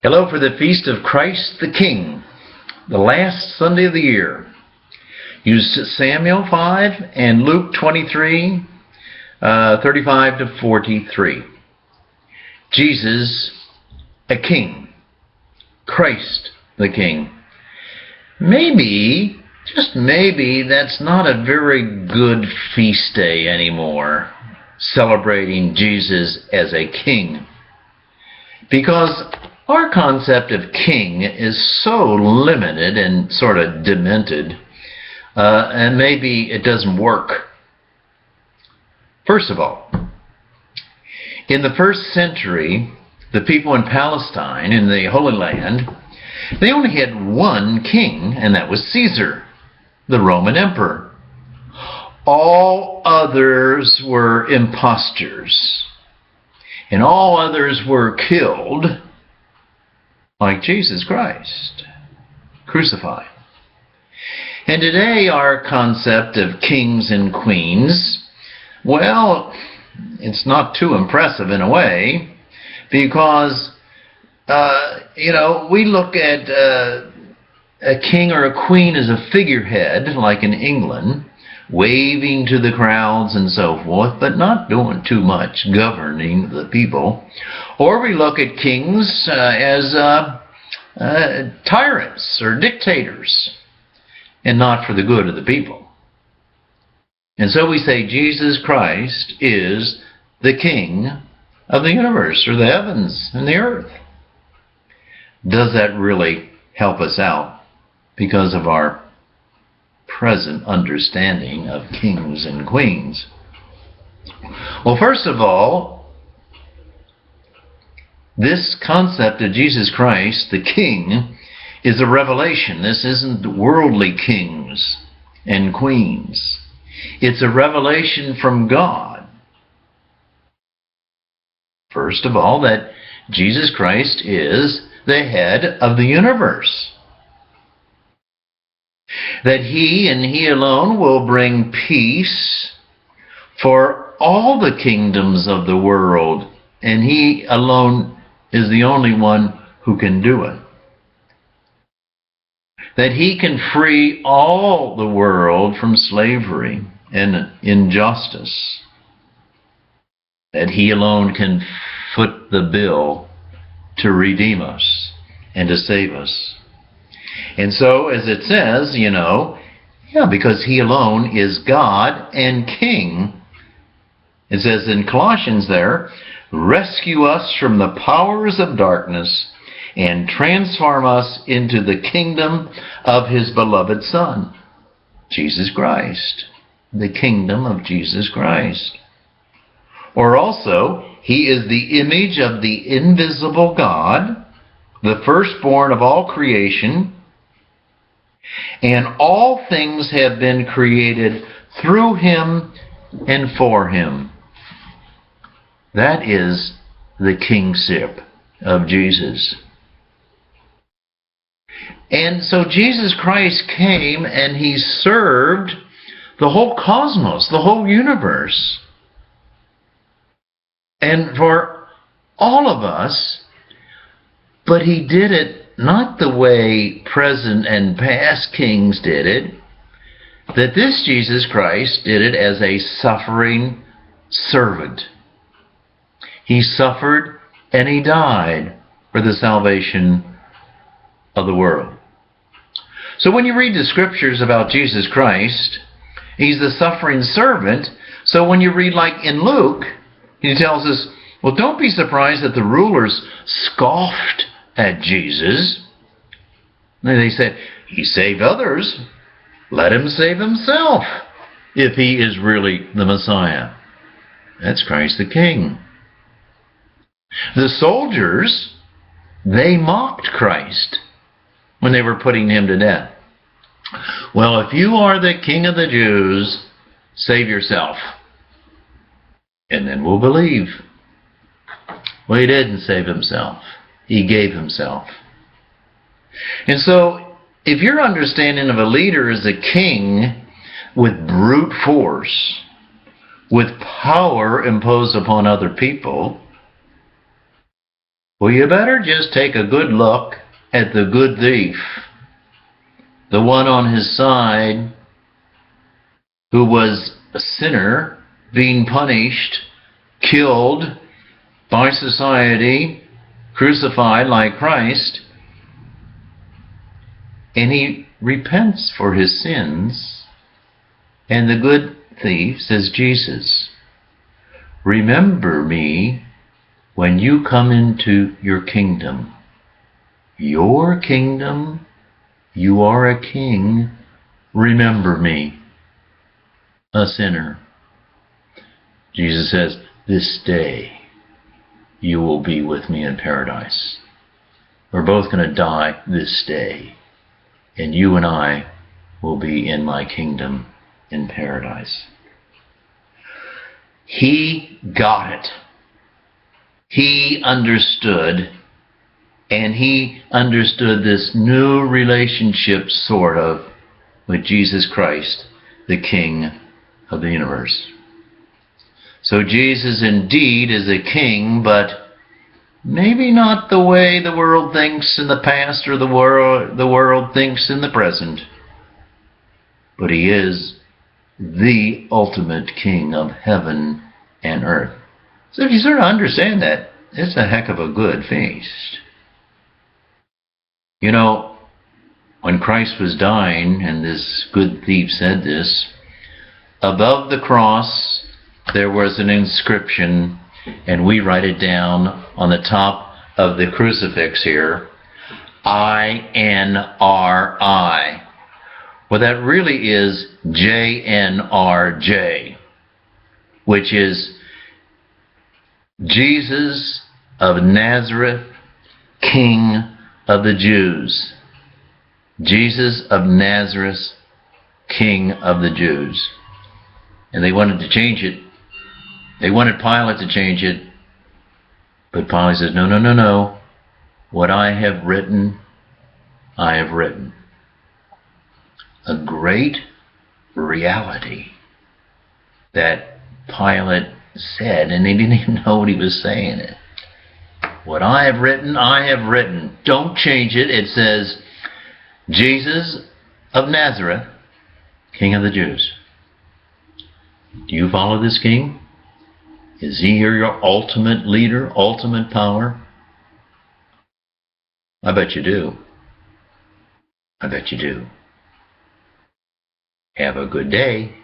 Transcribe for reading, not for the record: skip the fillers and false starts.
Hello for the Feast of Christ the King, the last Sunday of the year. Use Samuel 5 and Luke 23, 35 to 43. Jesus, a King. Christ the King. Maybe, just maybe, that's not a very good feast day anymore, celebrating Jesus as a King. Because our concept of king is so limited and sort of demented, and maybe it doesn't work. First of all, in the first century, the people in Palestine, in the Holy Land, they only had one king, and that was Caesar, the Roman emperor. All others were impostors, and all others were killed like Jesus Christ, crucified. And today our concept of kings and queens, well, it's not too impressive in a way, because, we look at a king or a queen as a figurehead, like in England, waving to the crowds and so forth, but not doing too much governing the people. Or we look at kings as tyrants or dictators, and not for the good of the people. And so we say Jesus Christ is the King of the universe, or the heavens and the earth. Does that really help us out because of our present understanding of kings and queens? Well, first of all, this concept of Jesus Christ, the King, is a revelation. This isn't worldly kings and queens. It's a revelation from God. First of all, that Jesus Christ is the head of the universe. That He and He alone will bring peace for all the kingdoms of the world, and He alone is the only one who can do it. That He can free all the world from slavery and injustice. That He alone can foot the bill to redeem us and to save us. And so, as it says, because He alone is God and King, it says in Colossians there, rescue us from the powers of darkness and transform us into the kingdom of His beloved Son, Jesus Christ, the kingdom of Jesus Christ. Or also, He is the image of the invisible God, the firstborn of all creation, and all things have been created through Him and for Him. That is the kingship of Jesus. And so Jesus Christ came and He served the whole cosmos, the whole universe. And for all of us, but He did it not the way present and past kings did it, that this Jesus Christ did it as a suffering servant. He suffered and He died for the salvation of the world. So when you read the scriptures about Jesus Christ, He's the suffering servant. So when you read like in Luke, He tells us, well, don't be surprised that the rulers scoffed at Jesus. And they said, He saved others. Let Him save Himself if He is really the Messiah. That's Christ the King. The soldiers, they mocked Christ when they were putting Him to death. Well, if you are the King of the Jews, save yourself, and then we'll believe. Well, He didn't save Himself. He gave Himself. And so, if your understanding of a leader is a king with brute force, with power imposed upon other people, Well, you better just take a good look at the good thief, the one on his side who was a sinner being punished, killed by society, crucified like Christ, and he repents for his sins. And the good thief says, Jesus, remember me when you come into your kingdom. Your kingdom, you are a king. Remember me, a sinner. Jesus says, this day you will be with me in paradise. We're both going to die this day, and you and I will be in my kingdom in paradise. He got it. He understood, and he understood this new relationship, sort of, with Jesus Christ, the King of the universe. So Jesus indeed is a king, but maybe not the way the world thinks in the past or the world thinks in the present. But he is the ultimate king of heaven and earth. So if you sort of understand that, it's a heck of a good feast. You know, when Christ was dying, and this good thief said this, above the cross there was an inscription, and we write it down on the top of the crucifix here, I-N-R-I. Well, that really is J-N-R-J, which is Jesus of Nazareth, King of the Jews. Jesus of Nazareth, King of the Jews. And they wanted to change it. They wanted Pilate to change it. But Pilate says, no, no, no, no. What I have written, I have written. A great reality that Pilate said, and he didn't even know what he was saying. It. What I have written, I have written. Don't change it. It says, Jesus of Nazareth, King of the Jews. Do you follow this king? Is he your ultimate leader, ultimate power? I bet you do. I bet you do. Have a good day.